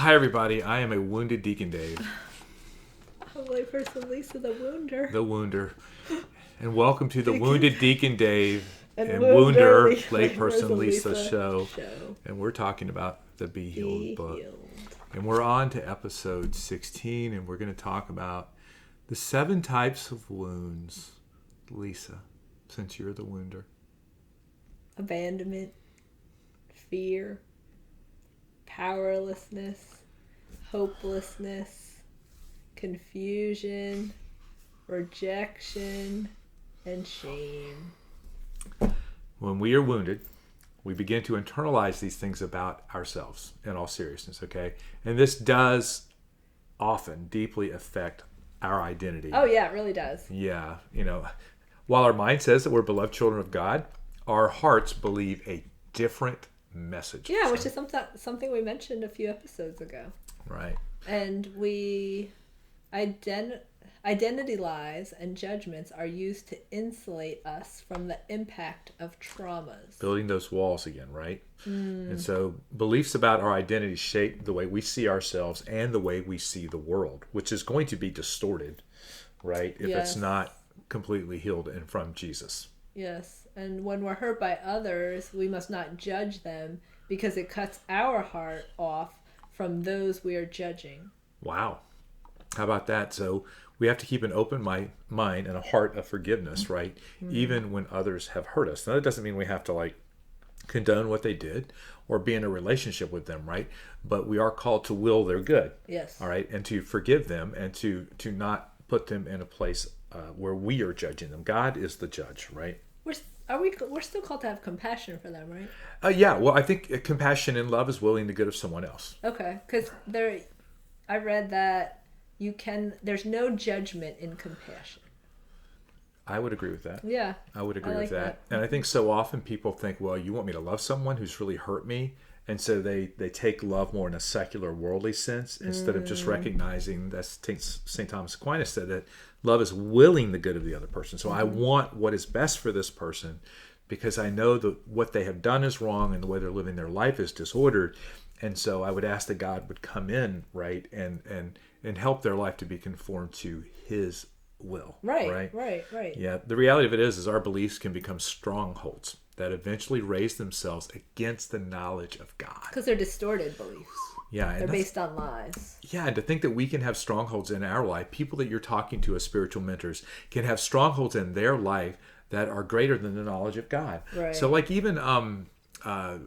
Hi, everybody. I am a wounded Deacon Dave. I'm layperson Lisa, the wounder. The Wounder. And welcome to the Wounded Deacon Dave and Wounder Wounder Layperson Lisa show. And we're talking about the Be Healed book. And we're on to episode 16, and we're going to talk about the 7 types of wounds. Lisa, since you're the wounder. Abandonment, fear, powerlessness, hopelessness, confusion, rejection, and shame. When we are wounded, we begin to internalize these things about ourselves in all seriousness, okay? And this does often deeply affect our identity. Oh, yeah, it really does. Yeah, while our mind says that we're beloved children of God, our hearts believe a different message. Yeah, which is something we mentioned a few episodes ago. Right. And we identity lies and judgments are used to insulate us from the impact of traumas. Building those walls again, right? And so beliefs about our identity shape the way we see ourselves and the way we see the world, which is going to be distorted, right? If it's not completely healed and from Jesus. Yes. And when we're hurt by others, we must not judge them because it cuts our heart off from those we are judging. Wow. How about that? So we have to keep an open mind and a heart of forgiveness, right? Even when others have hurt us. Now, that doesn't mean we have to condone what they did or be in a relationship with them, right? But we are called to will their good. Yes. All right. And to forgive them and to not put them in a place where we are judging them. God is the judge, right? We're still called to have compassion for them, right? Yeah. Well, I think compassion and love is willing the good of someone else. Okay. Because I read that there's no judgment in compassion. I would agree with that. Yeah. I would agree with that. And I think so often people think, well, you want me to love someone who's really hurt me? And so they take love more in a secular, worldly sense instead of just recognizing, that St. Thomas Aquinas said, that love is willing the good of the other person. So I want what is best for this person because I know that what they have done is wrong and the way they're living their life is disordered. And so I would ask that God would come in, right, and help their life to be conformed to His will. Right. Yeah, the reality of it is our beliefs can become strongholds that eventually raise themselves against the knowledge of God. Because they're distorted beliefs. Yeah. They're based on lies. Yeah, and to think that we can have strongholds in our life, people that you're talking to as spiritual mentors can have strongholds in their life that are greater than the knowledge of God. Right. So even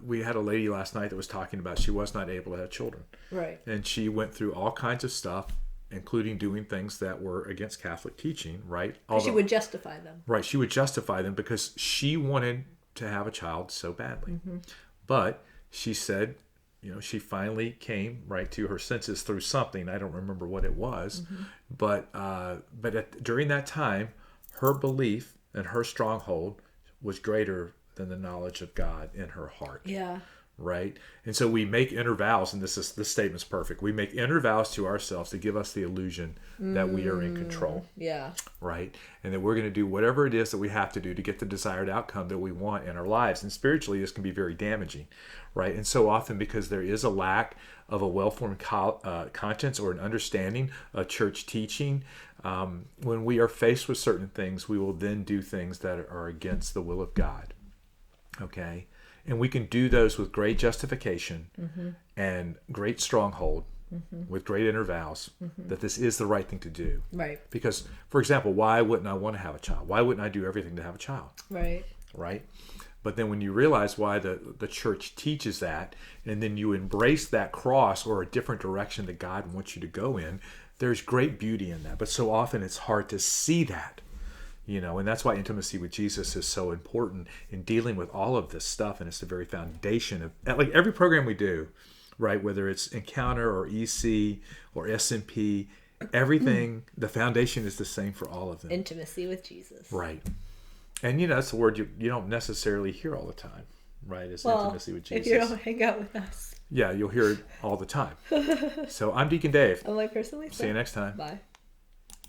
we had a lady last night that was talking about she was not able to have children. Right. And she went through all kinds of stuff, including doing things that were against Catholic teaching, right? She would justify them. Right, she would justify them because she wanted to have a child so badly. But she said, she finally came right to her senses through something. I don't remember what it was. But during that time, her belief and her stronghold was greater than the knowledge of God in her heart. Yeah. Right? And so we make inner vows, and this statement's perfect. We make inner vows to ourselves to give us the illusion that we are in control. Yeah. Right? And that we're going to do whatever it is that we have to do to get the desired outcome that we want in our lives. And spiritually, this can be very damaging. Right? And so often, because there is a lack of a well-formed conscience or an understanding of church teaching, when we are faced with certain things, we will then do things that are against the will of God. Okay? And we can do those with great justification and great stronghold, with great inner vows, that this is the right thing to do. Right. Because, for example, why wouldn't I want to have a child? Why wouldn't I do everything to have a child? Right. Right? But then when you realize why the church teaches that, and then you embrace that cross or a different direction that God wants you to go in, there's great beauty in that. But so often it's hard to see that. And that's why intimacy with Jesus is so important in dealing with all of this stuff. And it's the very foundation of every program we do, right? Whether it's Encounter or EC or SMP, everything, the foundation is the same for all of them. Intimacy with Jesus. Right. And, that's the word you don't necessarily hear all the time, right? It's intimacy with Jesus. If you don't hang out with us. Yeah, you'll hear it all the time. So I'm Deacon Dave. I'm layperson Lisa. See you next time. Bye.